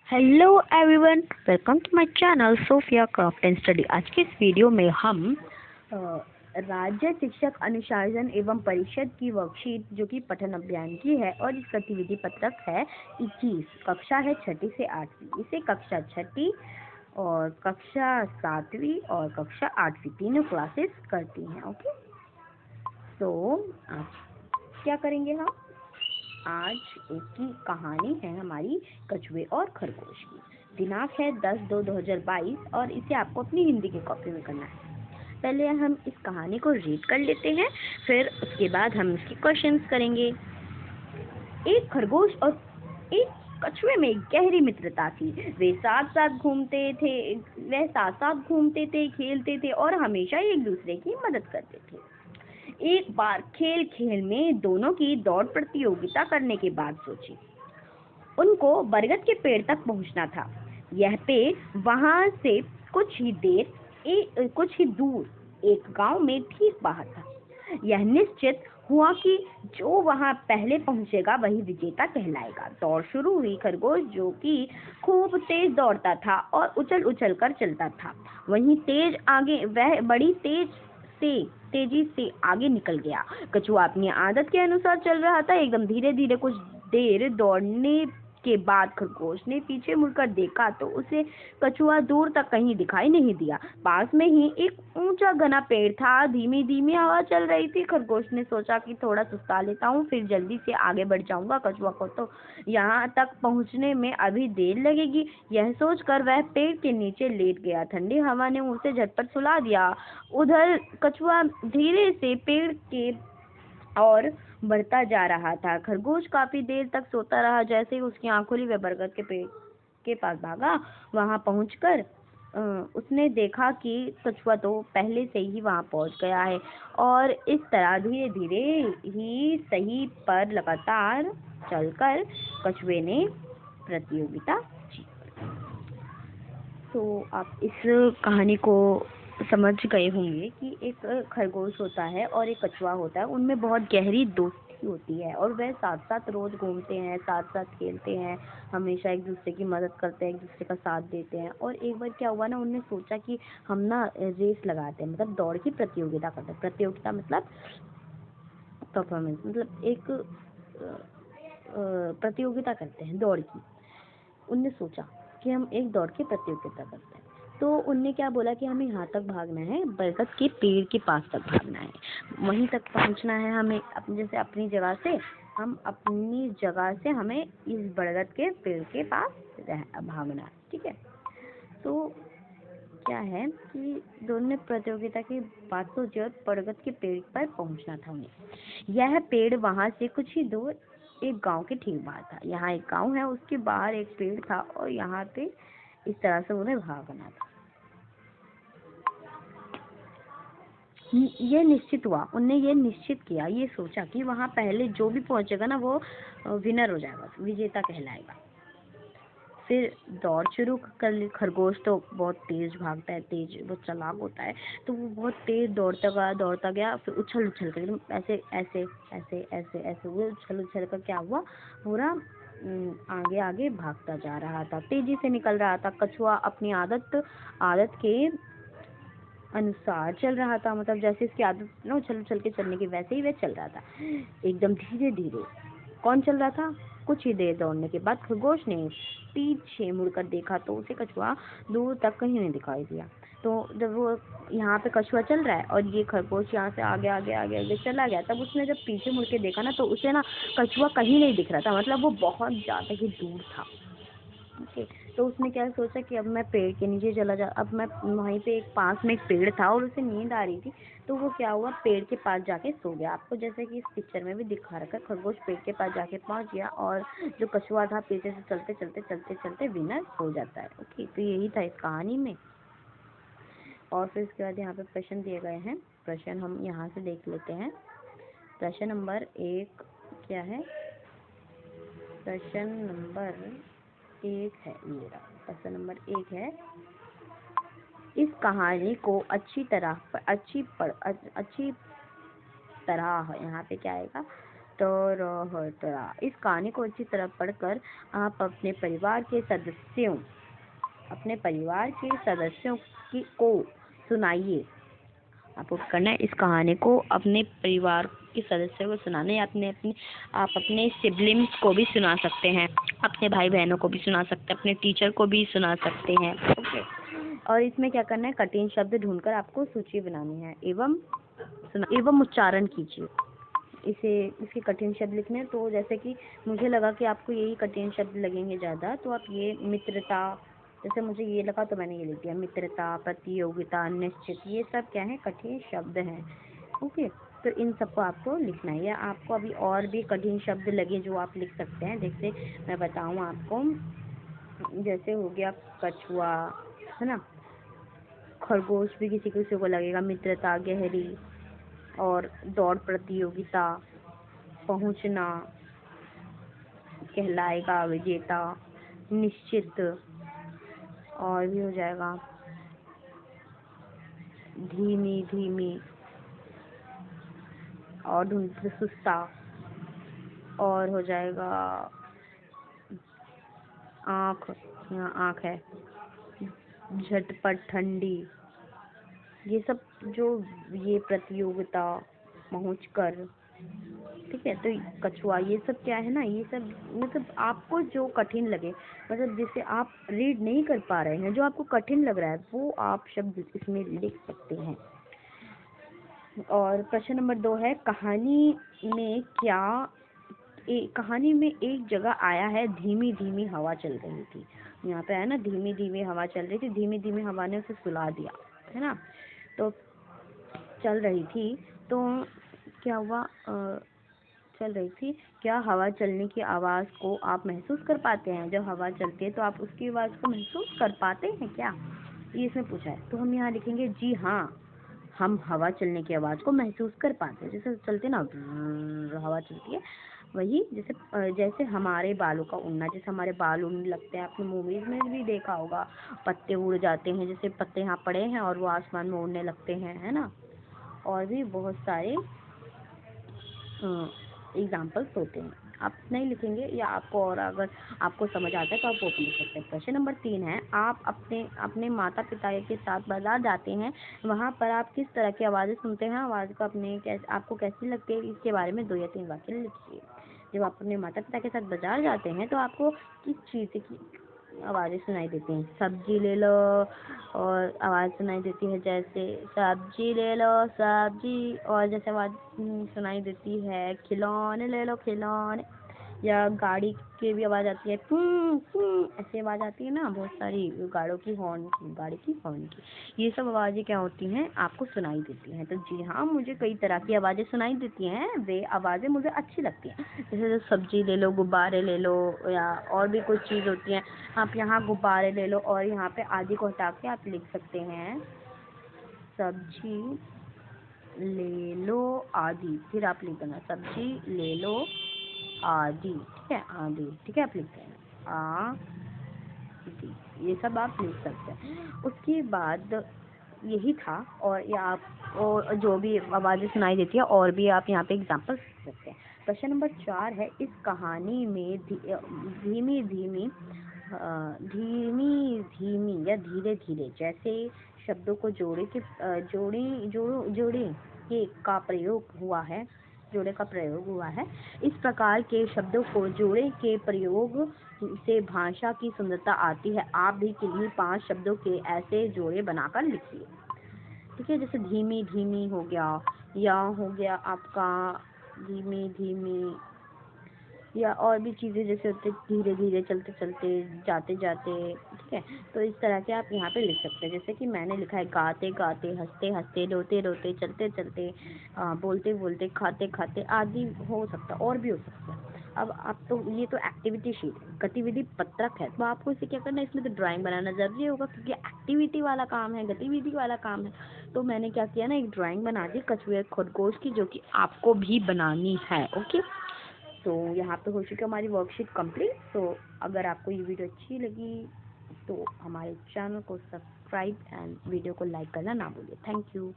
Hello everyone, welcome to my channel Sophia craft and study. आज के इस video में हम राज्य शिक्षक अनुशासन एवं परिषद की वर्कशीट जो कि पठन अभियान की है और इस गतिविधि पत्रक है 21। कक्षा है 6ठी से 8वीं। इसे कक्षा 6ठी और कक्षा 7वीं और कक्षा 8वीं तीनों क्लासेस करती हैं। ओके, तो आज क्या करेंगे हम? आज एक की कहानी है हमारी कछुए और खरगोश की। दिनांक है 10/2/2022 और इसे आपको अपनी हिंदी की कॉपी में करना है। पहले हम इस कहानी को रीड कर लेते हैं, फिर उसके बाद हम इसके क्वेश्चंस करेंगे। एक खरगोश और एक कछुए में गहरी मित्रता थी। वे साथ साथ घूमते थे, खेलते थे और हमेशा एक दूसरे की मदद करते थे। एक बार खेल खेल में दोनों की दौड़ प्रतियोगिता करने के बाद सोची उनको बरगद के पेड़ तक पहुंचना था। यह पेड़ वहां से कुछ ही दूर एक गांव में ठीक बाहर था। यह निश्चित हुआ कि जो वहां पहले पहुंचेगा वही विजेता कहलाएगा। दौड़ शुरू हुई। खरगोश जो कि खूब तेज दौड़ता था और उछल उछल कर चलता था, वह बड़ी तेजी से आगे निकल गया। कछुआ अपनी आदत के अनुसार चल रहा था। एकदम धीरे धीरे कुछ देर दौड़ने के बाद खरगोश ने पीछे मुड़कर देखा तो उसे कछुआ दूर तक कहीं दिखाई नहीं दिया। पास में ही एक ऊंचा घना पेड़ था। धीमी धीमी हवा चल रही थी। खरगोश ने सोचा कि थोड़ा सुस्ता लेता हूँ, फिर जल्दी से आगे बढ़ जाऊंगा। कछुआ को तो यहाँ तक पहुँचने में अभी देर लगेगी। यह सोचकर वह पेड़ के नीचे लेट गया। ठंडी हवा ने उसे झटपट सुला दिया। उधर कछुआ धीरे से पेड़ के और बढ़ता जा रहा था। खरगोश काफी देर तक सोता रहा। जैसे ही उसकी आंख खुली वह बरगद के पेड़ के पास भागा। वहां पहुंचकर उसने देखा कि कछुआ तो पहले से ही वहां पहुंच गया है और इस तरह धीरे धीरे ही सही पर लगातार चलकर कछुए ने प्रतियोगिता जीत। तो आप इस कहानी को समझ गए होंगे कि एक खरगोश होता है और एक कछुआ होता है, उनमें बहुत गहरी दोस्ती होती है और वह साथ साथ रोज घूमते हैं, साथ साथ खेलते हैं, हमेशा एक दूसरे की मदद करते हैं, एक दूसरे का साथ देते हैं। और एक बार क्या हुआ ना, उन्होंने सोचा कि हम ना रेस लगाते हैं, मतलब दौड़ की प्रतियोगिता करते हैं। प्रतियोगिता मतलब परफॉर्मेंस, मतलब एक प्रतियोगिता करते हैं दौड़ की। उनने सोचा कि हम एक दौड़ की प्रतियोगिता करते हैं। तो उनने क्या बोला कि हमें यहाँ तक भागना है, बरगद के पेड़ के पास तक भागना है, वहीं तक पहुँचना है हमें। जैसे अपनी जगह से हमें इस बरगद के पेड़ के पास भागना है, ठीक है। तो क्या है कि दोनों ने प्रतियोगिता की बात सोची और बरगद के पेड़ पर पहुँचना था उन्हें। यह पेड़ वहाँ से कुछ ही दूर एक गांव के ठीक बाहर था। यहाँ एक गांव है, उसके बाहर एक पेड़ था और यहाँ पे इस तरह से उन्हें भागना था। ये निश्चित हुआ, उनने ये निश्चित किया, ये सोचा कि वहाँ पहले जो भी पहुंचेगा ना वो विनर हो जाएगा, विजेता कहलाएगा। फिर दौड़ शुरू कर ली। खरगोश तो बहुत तेज भागता है, वो चालाक होता है, तो वो बहुत तेज दौड़ता गया। फिर उछल कर एकदम ऐसे वो उछल कर क्या हुआ, पूरा आगे आगे भागता जा रहा था, तेजी से निकल रहा था। कछुआ अपनी आदत के अनुसार चल रहा था, मतलब जैसे इसकी आदत ना उछल के चलने की, वैसे ही वह चल रहा था एकदम धीरे धीरे। कौन चल रहा था? कुछ ही देर दौड़ने के बाद खरगोश ने पीछे मुड़कर देखा तो उसे कछुआ दूर तक कहीं नहीं दिखाई दिया। तो जब वो यहाँ पे कछुआ चल रहा है और ये खरगोश यहाँ से आगे चला गया, तब उसने जब पीछे मुड़ के देखा ना तो उसे ना कछुआ कहीं नहीं दिख रहा था, मतलब वो बहुत ज्यादा ही दूर था। ओके, तो उसने क्या सोचा कि अब मैं पेड़ के नीचे चला जा। अब मैं वहीं पे पास में एक पेड़ था और उसे नींद आ रही थी, तो वो क्या हुआ, पेड़ के पास जाके सो गया। आपको जैसे कि इस पिक्चर में भी दिखा रखा है, खरगोश पेड़ के पास जाके पहुंच गया और जो कछुआ था पीछे से चलते विनर हो जाता है। ओके, तो यही था इस कहानी में। और फिर इसके बाद यहाँ पे प्रश्न दिए गए हैं। प्रश्न हम यहाँ से देख लेते हैं। प्रश्न नंबर 1 क्या है? प्रश्न नंबर 1 है, ये रहा। प्रश्न नंबर 1 है, इस कहानी को अच्छी तरह यहाँ पे क्या आएगा, तरह। इस कहानी को अच्छी तरह पढ़कर आप अपने परिवार के सदस्यों को सुनाइए। आपको करना है इस कहानी को अपने परिवार के सदस्यों को सुनाना है। आप अपने सिबलिंग्स को भी सुना सकते हैं, अपने भाई बहनों को भी सुना सकते हैं, अपने टीचर को भी सुना सकते हैं। ओके। और इसमें क्या करना है, कठिन शब्द ढूंढकर आपको सूची बनानी है एवं उच्चारण कीजिए। इसके कठिन शब्द लिखने हैं, तो जैसे कि मुझे लगा कि आपको यही कठिन शब्द लगेंगे ज़्यादा, तो आप ये मित्रता, जैसे मुझे ये लगा तो मैंने ये लिख दिया। मित्रता, प्रतियोगिता, निश्चित, ये सब क्या है, कठिन शब्द हैं। ओके, तो इन सबको आपको लिखना है। या आपको अभी और भी कठिन शब्द लगे जो आप लिख सकते हैं, जैसे मैं बताऊँ आपको, जैसे हो गया कछुआ, है ना, खरगोश भी किसी को लगेगा, मित्रता, गहरी, और दौड़ प्रतियोगिता, पहुंचना, कहलाएगा, विजेता, निश्चित, और भी हो जाएगा धीमी धीमी, और ढूंढते सुस्ता, और हो जाएगा आँख, यहाँ आँख है, झटपट, ठंडी, ये सब जो ये प्रतियोगिता, पहुंचकर, ठीक है। तो कछुआ, ये सब क्या है ना, ये सब मतलब आपको जो कठिन लगे, मतलब जिसे आप रीड नहीं कर पा रहे हैं, जो आपको कठिन लग रहा है, वो आप शब्द इसमें लिख सकते हैं। और प्रश्न नंबर 2 है, कहानी में एक जगह आया है धीमी धीमी हवा चल रही थी। यहाँ पे है ना, धीमी धीमी हवा चल रही थी, धीमी धीमी हवा ने उसे सुला दिया, है ना। तो चल रही थी, तो क्या हुआ, चल रही थी, क्या हवा चलने की आवाज़ को आप महसूस कर पाते हैं? जब हवा चलती है तो आप उसकी आवाज़ को महसूस कर पाते हैं क्या, ये इसमें पूछा है। तो हम यहाँ लिखेंगे जी हाँ, हम हवा चलने की आवाज़ को महसूस कर पाते हैं। जैसे चलते ना, हवा चलती है, वही जैसे हमारे बालों का उड़ना, जैसे हमारे बाल उड़ने लगते हैं, आपने मूवीज में भी देखा होगा, पत्ते उड़ जाते हैं, जैसे पत्ते यहाँ पड़े हैं और वो आसमान में उड़ने लगते हैं, है ना। और भी बहुत सारे एग्जाम्पल्स होते हैं। आप नहीं लिखेंगे, या आपको और अगर आपको समझ आता है तो आप वो भी लिख सकते हैं। प्रश्न नंबर 3 है, आप अपने माता पिता के साथ बाजार जाते हैं, वहाँ पर आप किस तरह की आवाज़ें सुनते हैं? आवाज़ को आपको कैसी लगती है, इसके बारे में 2 या 3 वाक्य लिखिए। जब आप अपने माता पिता के साथ बाजार जाते हैं तो आपको किस चीज़ की आवाज़ें सुनाई देती हैं? सब्जी ले लो, और आवाज़ सुनाई देती है जैसे सब्जी ले लो सब्जी, और जैसे आवाज़ सुनाई देती है खिलौने ले लो खिलौने, या गाड़ी की भी आवाज़ आती है, ऐसी आवाज़ आती है ना, बहुत सारी गाड़ी की हॉर्न की, ये सब आवाज़ें क्या होती हैं, आपको सुनाई देती हैं। तो जी हाँ, मुझे कई तरह की आवाज़ें सुनाई देती हैं, वे आवाज़ें मुझे अच्छी लगती हैं। जैसे सब्जी ले लो, गुब्बारे ले लो, या और भी कुछ चीज़ होती हैं। आप यहाँ गुब्बारे ले लो, और यहाँ पे आदि को हटा के आप लिख सकते हैं सब्जी ले लो आदि, फिर आप लिख देना सब्जी ले लो आदि, ठीक है, आदि, ठीक है, आप लिखते हैं आदि, ये सब आप लिख सकते हैं। उसके बाद यही था, और या आप और जो भी आवाज़ें सुनाई देती है, और भी आप यहाँ पे एग्जाम्पल लिख सकते हैं। प्रश्न नंबर 4 है, इस कहानी में धीमी धीमी या धीरे धीरे जैसे शब्दों को जोड़े के का प्रयोग हुआ है, जोड़े का प्रयोग हुआ है। इस प्रकार के शब्दों को जोड़े के प्रयोग से भाषा की सुंदरता आती है। आप भी किन्हीं 5 शब्दों के ऐसे जोड़े बनाकर लिखिए, ठीक है। जैसे धीमी धीमी हो गया, या हो गया आपका धीमी धीमी, या और भी चीज़ें जैसे होते धीरे धीरे, चलते चलते, जाते जाते, ठीक है। तो इस तरह के आप यहाँ पे लिख सकते हैं। जैसे कि मैंने लिखा है गाते गाते, हंसते हंसते, रोते रोते, चलते चलते, बोलते बोलते, खाते खाते, आदि हो सकता है, और भी हो सकता है। अब आप तो ये तो एक्टिविटी शीट, गतिविधि पत्रक है, तो आपको इसे क्या करना है, इसमें तो ड्राइंग बनाना जरूरी होगा, क्योंकि एक्टिविटी वाला काम है, गतिविधि वाला काम है। तो मैंने क्या किया ना, एक ड्राइंग बना दी कछुए खरगोश की, जो कि आपको भी बनानी है। ओके, तो यहाँ पे हो चुकी है हमारी वर्कशीट कंप्लीट। तो अगर आपको ये वीडियो अच्छी लगी तो हमारे चैनल को सब्सक्राइब एंड वीडियो को लाइक करना ना भूलिए। Thank you.